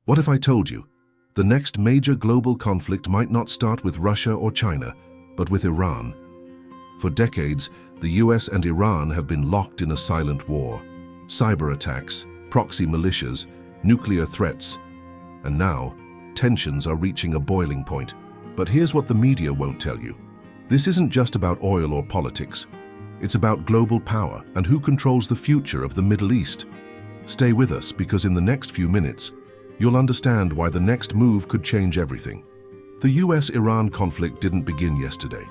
What if I told you the next major global conflict might not start with Russia or China, but with Iran? For decades, the US and Iran have been locked in a silent war. Cyber attacks, proxy militias, nuclear threats, and now, tensions are reaching a boiling point. But here's what the media won't tell you. This isn't just about oil or politics. It's about global power and who controls the future of the Middle East. Stay with us, because in the next few minutes, you'll understand why the next move could change everything. The US-Iran conflict didn't begin yesterday.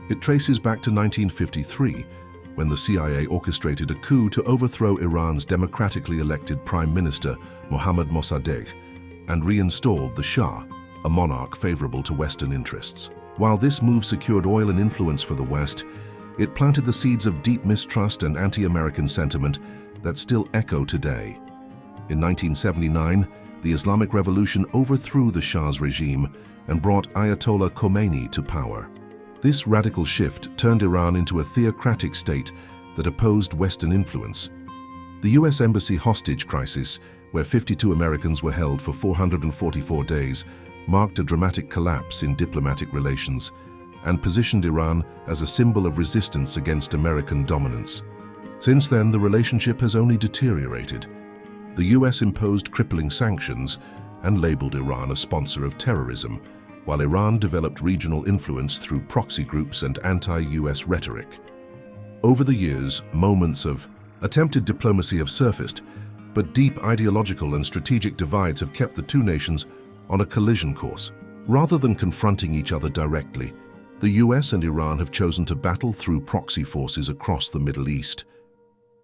It traces back to 1953, when the CIA orchestrated a coup to overthrow Iran's democratically elected Prime Minister, Mohammad Mossadegh, and reinstalled the Shah, a monarch favorable to Western interests. While this move secured oil and influence for the West, it planted the seeds of deep mistrust and anti-American sentiment that still echo today. In 1979, the Islamic Revolution overthrew the Shah's regime and brought Ayatollah Khomeini to power. This radical shift turned Iran into a theocratic state that opposed Western influence. The US Embassy hostage crisis, where 52 Americans were held for 444 days, marked a dramatic collapse in diplomatic relations and positioned Iran as a symbol of resistance against American dominance. Since then, the relationship has only deteriorated. The US imposed crippling sanctions and labeled Iran a sponsor of terrorism, while Iran developed regional influence through proxy groups and anti-US rhetoric. Over the years, moments of attempted diplomacy have surfaced, but deep ideological and strategic divides have kept the two nations on a collision course. Rather than confronting each other directly, the US and Iran have chosen to battle through proxy forces across the Middle East.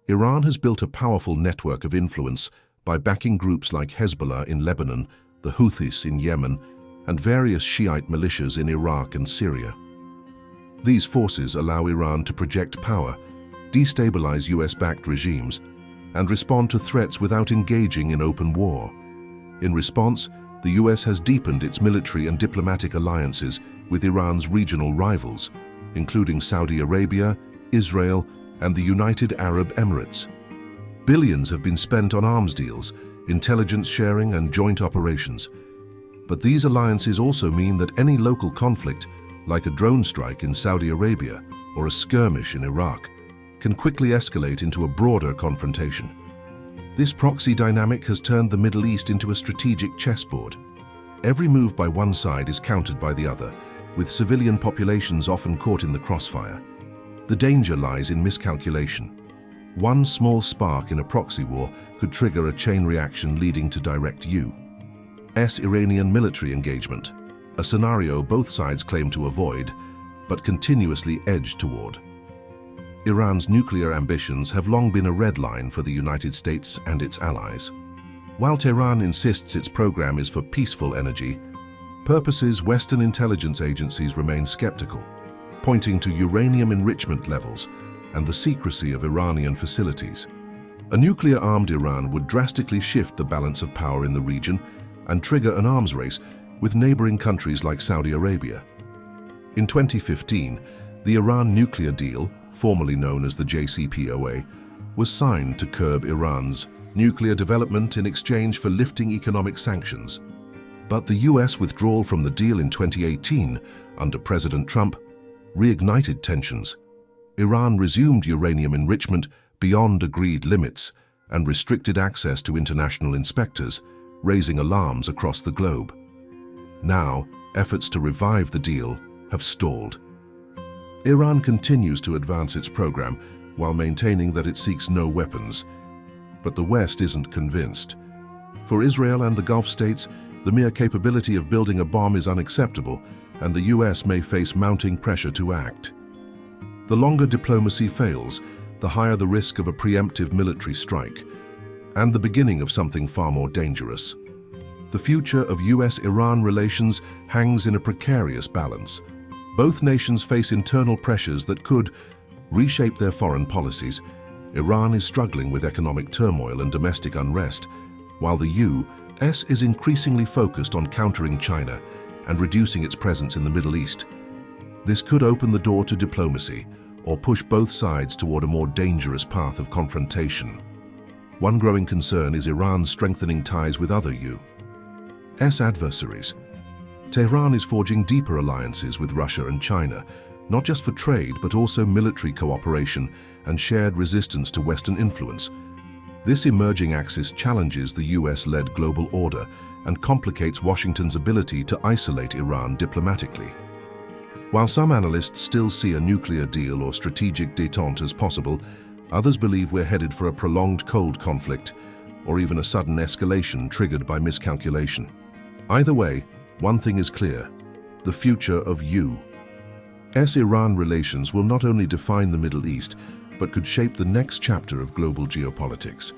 Iran has built a powerful network of influence by backing groups like Hezbollah in Lebanon, the Houthis in Yemen, and various Shiite militias in Iraq and Syria. These forces allow Iran to project power, destabilize US-backed regimes, and respond to threats without engaging in open war. In response, the US has deepened its military and diplomatic alliances with Iran's regional rivals, including Saudi Arabia, Israel, and the United Arab Emirates. Billions have been spent on arms deals, intelligence sharing, and joint operations. But these alliances also mean that any local conflict, like a drone strike in Saudi Arabia or a skirmish in Iraq, can quickly escalate into a broader confrontation. This proxy dynamic has turned the Middle East into a strategic chessboard. Every move by one side is countered by the other, with civilian populations often caught in the crossfire. The danger lies in miscalculation. One small spark in a proxy war could trigger a chain reaction leading to direct US-Iranian military engagement, a scenario both sides claim to avoid, but continuously edge toward. Iran's nuclear ambitions have long been a red line for the United States and its allies. While Tehran insists its program is for peaceful energy, purposes Western intelligence agencies remain skeptical, pointing to uranium enrichment levels and the secrecy of Iranian facilities. A nuclear-armed Iran would drastically shift the balance of power in the region and trigger an arms race with neighboring countries like Saudi Arabia. In 2015, the Iran nuclear deal, formerly known as the JCPOA, was signed to curb Iran's nuclear development in exchange for lifting economic sanctions. But the US withdrawal from the deal in 2018, under President Trump, reignited tensions. Iran resumed uranium enrichment beyond agreed limits and restricted access to international inspectors, raising alarms across the globe. Now, efforts to revive the deal have stalled. Iran continues to advance its program while maintaining that it seeks no weapons. But the West isn't convinced. For Israel and the Gulf states, the mere capability of building a bomb is unacceptable, and the US may face mounting pressure to act. The longer diplomacy fails, the higher the risk of a preemptive military strike, and the beginning of something far more dangerous. The future of US-Iran relations hangs in a precarious balance. Both nations face internal pressures that could reshape their foreign policies. Iran is struggling with economic turmoil and domestic unrest, while the US is increasingly focused on countering China and reducing its presence in the Middle East. This could open the door to diplomacy or push both sides toward a more dangerous path of confrontation. One growing concern is Iran's strengthening ties with other Adversaries. Tehran is forging deeper alliances with Russia and China, not just for trade but also military cooperation and shared resistance to Western influence. This emerging axis challenges the US-led global order and complicates Washington's ability to isolate Iran diplomatically. While some analysts still see a nuclear deal or strategic détente as possible, others believe we're headed for a prolonged cold conflict or even a sudden escalation triggered by miscalculation. Either way, one thing is clear: the future of US-Iran relations will not only define the Middle East, but could shape the next chapter of global geopolitics.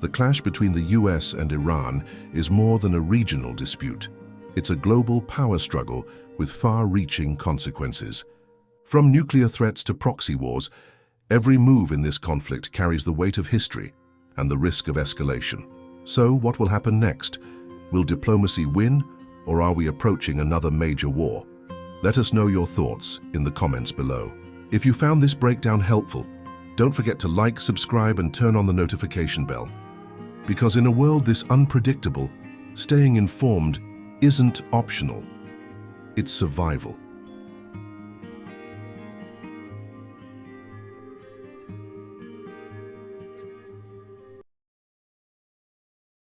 The clash between the US and Iran is more than a regional dispute. It's a global power struggle with far-reaching consequences. From nuclear threats to proxy wars, every move in this conflict carries the weight of history and the risk of escalation. So, what will happen next? Will diplomacy win, or are we approaching another major war? Let us know your thoughts in the comments below. If you found this breakdown helpful, don't forget to like, subscribe, and turn on the notification bell. Because in a world this unpredictable, staying informed isn't optional. It's survival.